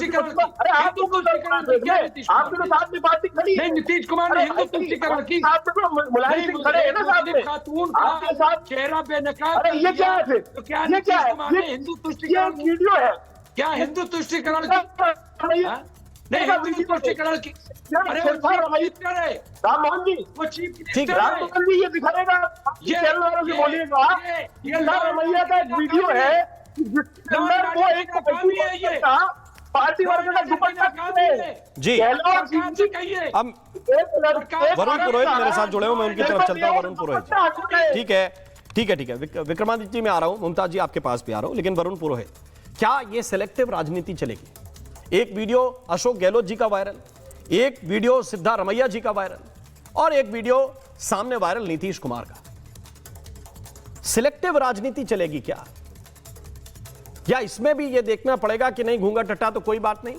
तुष्टिकरण की, अरे आप हिंदू तुष्टिकरण की क्या नीतीश कुमार आपके तो साथ में पार्टी खड़ी है। नहीं, नीतीश कुमार ने हिंदू तुष्टिकरण की साथ में तो मुलायम सिंह खड़े हैं ना साथ मुस्लिम में खातून आपके का साथ। चेहरा बेनकाब अरे कर ये क्या दिया, है फिर, तो क्या ये क्या नीतीश है, कुमार ने हिंदू ये तुष्टिकरण की, वीडियो है क्या हिंदू तुष्टिकरण की, हाँ? नहीं हिंदू तुष्टिकरण की, अरे वो चीफ मिनिस्टर है, राम मोहन जी, वो चीफ ठीक मिनिस्टर राम है। मोहन जी ये दिखाएगा चैनल वालों से बोलिएगा ये रमैया का एक वीडियो है जिसके अंदर वो एक पार्टी वर्ग का दुपट्टा जी हम वरुण पुरोहित मेरे साथ जुड़े हो, मैं उनकी तरफ चलता हूं। वरुण पुरोहित, ठीक है ठीक है ठीक है, विक्रमादित्य जी मैं आ रहा हूं, मुमताज जी आपके पास भी आ रहा हूं, लेकिन वरुण पुरोहित, क्या ये सिलेक्टिव राजनीति चलेगी? एक वीडियो अशोक गहलोत जी का वायरल, एक वीडियो सिद्धारमैया जी का वायरल, और एक वीडियो सामने वायरल नीतीश कुमार का। सिलेक्टिव राजनीति चलेगी क्या? या इसमें भी यह देखना पड़ेगा कि नहीं घूंघट हटा तो कोई बात नहीं,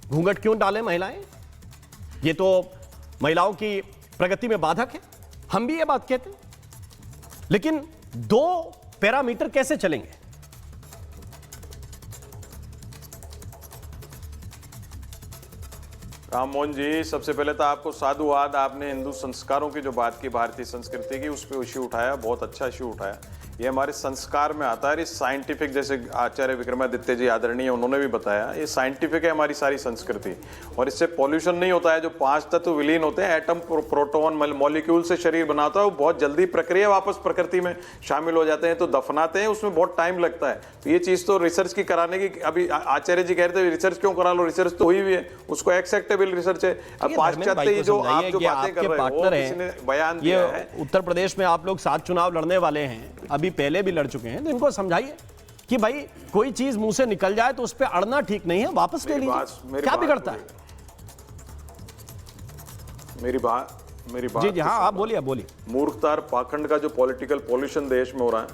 घूंघट क्यों डालें महिलाएं, ये तो महिलाओं की प्रगति में बाधक है, हम भी ये बात कहते हैं, लेकिन दो पैरामीटर कैसे चलेंगे? राम मोहन जी, सबसे पहले तो आपको साधुवाद, आपने हिंदू संस्कारों की जो बात की, भारतीय संस्कृति की, उस पर इश्यू उठाया, बहुत अच्छा इश्यू उठाया। ये हमारे संस्कार में आता है, साइंटिफिक, जैसे आचार्य विक्रमादित्य जी आदरणीय उन्होंने भी बताया, ये साइंटिफिक है हमारी सारी संस्कृति, और इससे पॉल्यूशन नहीं होता है। जो 5 तत्व विलीन होते हैं, एटम, प्रोटॉन, मॉलिक्यूल से शरीर बनाता है, वो बहुत जल्दी प्रक्रिया वापस प्रकृति में शामिल हो जाते हैं, तो दफनाते हैं, उसमें बहुत टाइम लगता है। तो ये चीज़ तो रिसर्च की कराने की, अभी आचार्य जी कह रहे थे रिसर्च क्यों करा लो, रिसर्च तो हुई भी है, उसको एक्सेप्टेबल रिसर्च है। अब पाश्चात्य ये जो आप जो बातें कर रहे हो, किसी ने बयान दिया है, उत्तर प्रदेश में आप लोग 7 चुनाव लड़ने वाले हैं, अभी पहले भी लड़ चुके हैं, तो इनको समझाइए कि भाई कोई चीज मुंह से निकल जाए तो उस पे अड़ना ठीक नहीं है, वापस ले लीजिए, क्या बिगड़ता है? मेरी बात जी जी हाँ, आप बोलिए बोलिए। मूर्खतार पाखंड का जो पॉलिटिकल पॉल्यूशन देश में हो रहा है,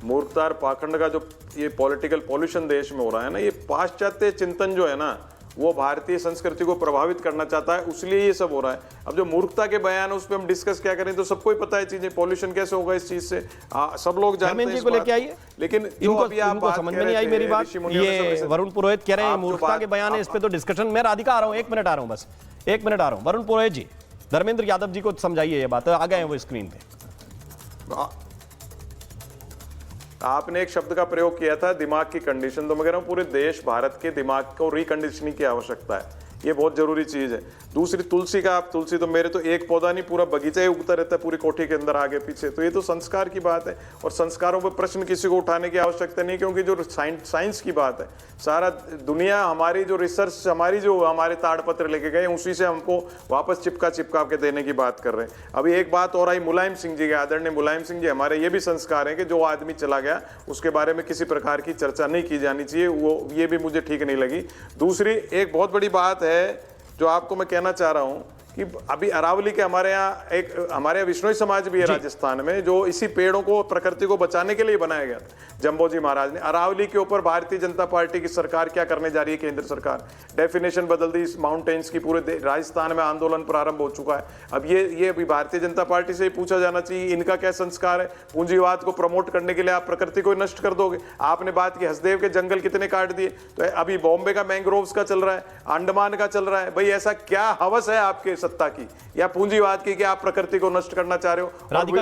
मूर्खतार पाखंड का जो ये पॉलिटिकल पॉल्यूशन देश में हो रहा है ना, ये पाश्चात्य चिंतन जो है ना, वो भारतीय संस्कृति को प्रभावित करना चाहता है, इसलिए ये सब हो रहा है। अब जो मूर्खता के बयान है उस पर हम डिस्कस क्या करें, तो सबको ही पता है चीजें, पॉल्यूशन कैसे होगा इस चीज से, सब लोग जानते हैं इस बात को लेके आइए। लेकिन जो अभी आप बात समझ में नहीं आई मेरी बात, ये वरुण पुरोहित कह रहे हैं मूर्खता के बयान है, इस पे तो डिस्कशन। मैं राधिका आ रहा हूं, 1 मिनट आ रहा हूं, बस 1 मिनट आ रहा हूं। वरुण पुरोहित जी, धर्मेंद्र यादव जी को समझाइए ये बात, आ गए हैं वो स्क्रीन पे। आपने एक शब्द का प्रयोग किया था, दिमाग की कंडीशन, तो मैं कह रहा हूं पूरे देश भारत के दिमाग को रिकंडीशनिंग की आवश्यकता है, ये बहुत जरूरी चीज है। दूसरी तुलसी का, आप तुलसी तो मेरे तो एक पौधा नहीं, पूरा बगीचा ही उगता रहता है पूरी कोठी के अंदर आगे पीछे, तो ये तो संस्कार की बात है, और संस्कारों पर प्रश्न किसी को उठाने की आवश्यकता नहीं, क्योंकि जो साइंस की बात है, सारा दुनिया हमारी जो रिसर्च, हमारी जो हमारे ताड़पत्र लेके गए, उसी से हमको वापस चिपका के देने की बात कर रहे हैं। अभी एक बात और आई मुलायम सिंह जी के, आदरणीय मुलायम सिंह जी, हमारे ये भी संस्कार है कि जो आदमी चला गया उसके बारे में किसी प्रकार की चर्चा नहीं की जानी चाहिए, वो ये भी मुझे ठीक नहीं लगी। दूसरी एक बहुत बड़ी बात है जो आपको मैं कहना चाह रहा हूं कि अभी अरावली के हमारे यहाँ विश्नोई समाज भी है राजस्थान में, जो इसी पेड़ों को, प्रकृति को बचाने के लिए बनाया गया था। जम्बोजी महाराज ने अरावली के ऊपर भारतीय जनता पार्टी की सरकार क्या करने जा रही है, केंद्र सरकार डेफिनेशन बदल दी माउंटेन्स की, पूरे राजस्थान में आंदोलन प्रारंभ हो चुका है। अब ये अभी भारतीय जनता पार्टी से ही पूछा जाना चाहिए, इनका क्या संस्कार है? पूंजीवाद को प्रमोट करने के लिए आप प्रकृति को नष्ट कर दोगे। आपने बात की हसदेव के जंगल कितने काट दिए, तो अभी बॉम्बे का मैंग्रोव्स का चल रहा है, अंडमान का चल रहा है। भाई ऐसा क्या हवस है आपके सत्ता की या पूंजीवाद की कि आप प्रकृति को नष्ट करना चाह रहे हो,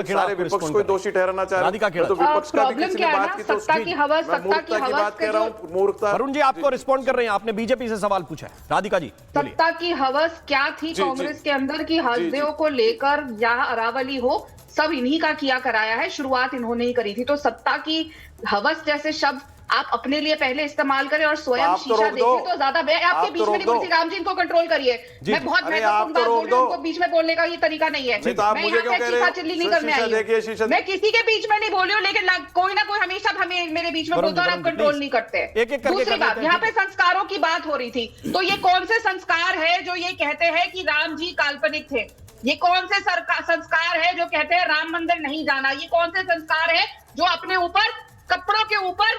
सारे विपक्ष को दोषी ठहराना चाह रहे हो? तो विपक्ष का भी किसी ने बात की, तो सत्ता की हवस, सत्ता की बात कर रहा हूं, मूर्खता। वरुण जी आपको रिस्पॉन्ड कर रहे हैं, आपने बीजेपी से सवाल पूछा है, राधिका जी सत्ता की हवस क्या थी कांग्रेस के अंदर की हसदेव को लेकर, या अरावली हो, सब इन्हीं का किया कराया है, शुरुआत इन्होंने ही करी थी। तो सत्ता की हवस जैसे शब्द आप अपने लिए पहले इस्तेमाल करें और स्वयं शीशा देखें तो ज्यादा। आपके बीच में नहीं बोलती, राम जी इनको कंट्रोल करिए, मैं बहुत महत्वपूर्ण बात बोल रही हूं, उनको बीच में बोलने का ये तरीका नहीं है। मैं यहाँ पे चीखा चिल्ली नहीं करने आई हूं, मैं किसी के बीच में नहीं बोल रही हूँ, लेकिन कोई ना कोई हमेशा हमें मेरे बीच में बोलता है और आप कंट्रोल नहीं करते। दूसरी बात, यहाँ पे संस्कारों की बात हो रही थी, तो ये कौन से संस्कार है जो ये कहते हैं कि राम जी काल्पनिक थे? ये कौन से संस्कार है जो कहते हैं राम मंदिर नहीं जाना? ये कौन से संस्कार है जो अपने ऊपर कपड़ों के ऊपर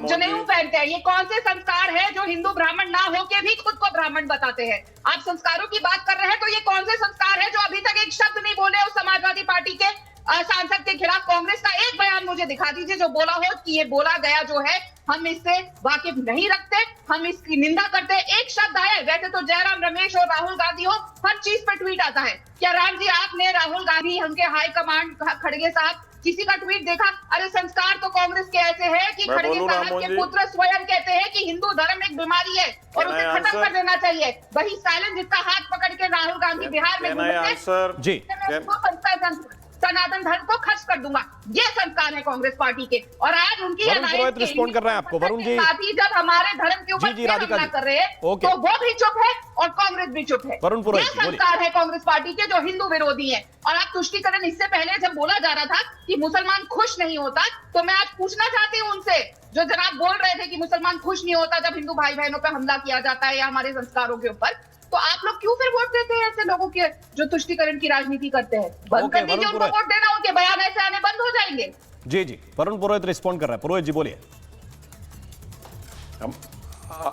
जनेऊ पहनते हैं? ये कौन से संस्कार है जो हिंदू ब्राह्मण ना होके भी खुद को ब्राह्मण बताते हैं? आप संस्कारों की बात कर रहे हैं, तो ये कौन से संस्कार है जो अभी तक एक शब्द नहीं बोले उस समाजवादी पार्टी के सांसद के खिलाफ? कांग्रेस का एक बयान मुझे दिखा दीजिए जो बोला हो कि ये बोला गया जो है हम इससे वाकिफ नहीं रखते, हम इसकी निंदा करते हैं। एक शब्द आया है, वैसे तो जयराम रमेश और राहुल गांधी हो हर चीज पे ट्वीट आता है। क्या राम जी आपने राहुल गांधी उनके हाई कमांड खड़गे साहब किसी का ट्वीट देखा? अरे संस्कार तो कांग्रेस के ऐसे हैं कि मैं खड़गे बोलूं साहब राममोहन के जी? पुत्र स्वयं कहते हैं कि हिंदू धर्म एक बीमारी है और उसे खत्म answer? कर देना चाहिए। वही साइलेंस जिसका हाथ पकड़ के राहुल गांधी बिहार में Can I घूमते answer? जी। मैं उसको सनातन धर्म को खर्च कर दूंगा। ये संस्कार है कांग्रेस पार्टी के। और आज उनकी वरुण पुरोहित रिस्पॉन्ड कर रहे हैं आपको। वरुण जी। साथ ही जब हमारे धर्म के ऊपर जी, जी, राधिका हमला जी। कर रहे हैं ओके। तो वो भी चुप है और कांग्रेस भी चुप है। वरुण पुरोहित, ये संस्कार है कांग्रेस पार्टी के जो हिंदू विरोधी है। और आप तुष्टीकरण इससे पहले जब बोला जा रहा था कि मुसलमान खुश नहीं होता, तो मैं आज पूछना चाहती हूँ उनसे जो जनाब बोल रहे थे कि मुसलमान खुश नहीं होता जब हिंदू भाई बहनों पर हमला किया जाता है या हमारे संस्कारों के ऊपर, तो आप लोग क्यों फिर वोट देते हैं ऐसे लोगों के जो तुष्टीकरण की राजनीति करते हैं? बंद ओके, कर दीजिए वरुण उनको पुरोहित। वोट देना, उनके बयान ऐसे आने बंद हो जाएंगे। जी जी, वरुण पुरोहित रिस्पॉन्ड कर रहे हैं। पुरोहित जी बोलिए।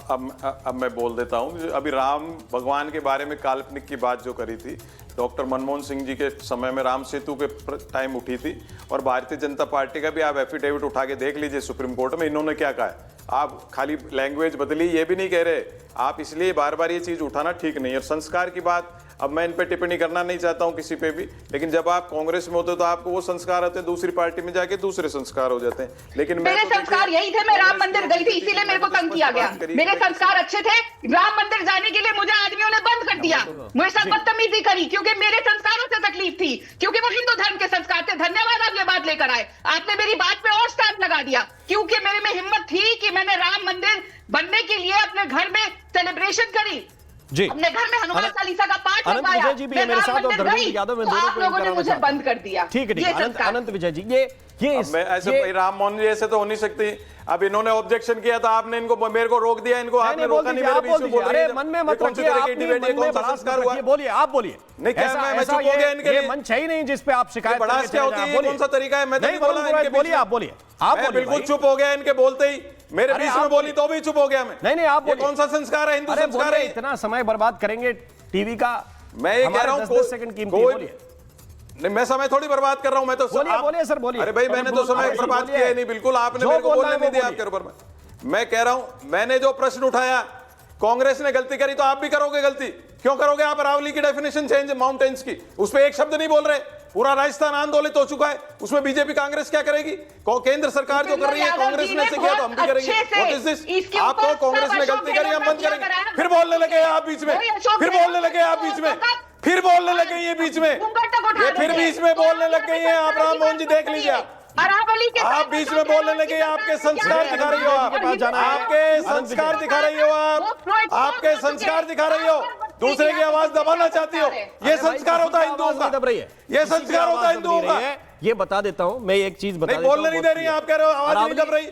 अब मैं बोल देता हूं। अभी राम भगवान के बारे में काल्पनिक की बात जो करी थी, डॉक्टर मनमोहन सिंह जी के समय में राम सेतु पे टाइम उठी थी, और भारतीय जनता पार्टी का भी आप एफिडेविट उठा के देख लीजिए सुप्रीम कोर्ट में इन्होंने क्या कहा है। आप खाली लैंग्वेज बदली ये भी नहीं कह रहे आप, इसलिए बार बार ये चीज उठाना ठीक नहीं है। और संस्कार की बात, अब मैं इन पे टिप्पणी करना नहीं चाहता हूं किसी पे भी, लेकिन जब आप कांग्रेस में होते हो तो आपको वो संस्कार होते हैं, दूसरी पार्टी में जाके दूसरे संस्कार हो जाते हैं। लेकिन मेरे संस्कार यही थे, मैं राम मंदिर गई थी इसीलिए मेरे को तंग किया गया। मेरे संस्कार अच्छे थे, राम मंदिर जाने के लिए मुझे आदमियों ने बंद कर दिया, मुझे साथ बदतमीजी करी क्योंकि मेरे संस्कारों से तकलीफ थी, क्योंकि वो हिंदू धर्म के संस्कार थे। धन्यवाद आप ये बात लेकर आए, आपने मेरी बात पे और स्टैंप लगा दिया, क्योंकि मेरे में हिम्मत थी कि मैंने राम मंदिर बनने के लिए अपने घर में सेलिब्रेशन करी, जी, अपने घर में हनुमान चालीसा का पाठ अनंत करवाया। विजय जी भी है मेरे साथ और धर्मेंद्र यादव में, तो दोनों आप को लोगों ने कराना मुझे चाहता हूं। बंद कर दिया। ठीक है, ठीक ये है। संस्कार। अनंत विजय जी, ये अब मैं ऐसे राम मोहन जी ऐसे तो हो नहीं सकती। अब इन्होंने ऑब्जेक्शन किया था, आपने इनको मेरे को रोक दिया, इनको आपने रोका नहीं, मेरे बीच में बोल रहे हैं। अरे मन में मत रखिए, आपने मन में संस्कार हुआ। बोलिए, आप बोलिए। नहीं, क्या मैं चुप हो गया इनके लिए? ये मंच है ही नहीं जिस पे आप शिकायत बड़ा क्या होती है, कौन सा तरीका है? मैं तो नहीं बोला इनके बीच में। बोलिए, आप बोलिए, आप मैं बोलिए। बिल्कुल चुप हो गया इनके बोलते ही, मेरे बीच में बोली तो भी चुप हो गया मैं। नहीं, आप ये बोलिए। कौन सा संस्कार है? हिंदू अरे संस्कार है? इतना समय बर्बाद करेंगे टीवी का? मैं ये कह रहा हूं 10 सेकंड कीमती है, बोलिए। नहीं, मैं समय थोड़ी बर्बाद कर रहा हूं, मैं तो बोलिए सर, बोलिए। अरे भाई, मैंने तो समय बर्बाद किया ही नहीं, बिल्कुल आपने मेरे को बोलने नहीं दिया आपके ऊपर। मैं कह रहा हूं, मैंने जो प्रश्न उठाया, कांग्रेस ने गलती करी तो आप भी करोगे गलती। क्यों करोगे आप? अरावली की डेफिनेशन चेंज माउंटेन्स की, उस पर एक शब्द नहीं बोल रहे। पूरा राजस्थान आंदोलित हो चुका है, उसमें बीजेपी कांग्रेस क्या करेगी? केंद्र सरकार जो कर रही है, कांग्रेस ने से किया तो हम भी करेंगे। What is this? आपको कांग्रेस ने गलती करी, हम बंद करेंगे। फिर बोलने लगे आप बीच में, फिर बोलने लगे आप बीच में, फिर बोलने लगे ये बीच में, ये फिर बीच में बोलने लग गई है। आप राम मोहन जी देख लीजिए, आप बीच में बोलने लगे, आपके संस्कार दिखा रही हो, आपके संस्कार दिखा रही हो, आपके संस्कार दिखा रही हो, दूसरे की आवाज दबाना चाहती हो। ये संस्कार होता है हिंदुओं का, ये संस्कार होता है हिंदुओं का। ये बता देता हूं मैं, एक चीज बता देता हूं। बोलने नहीं दे रही, आप कह रहे हो आवाज नहीं दब रही।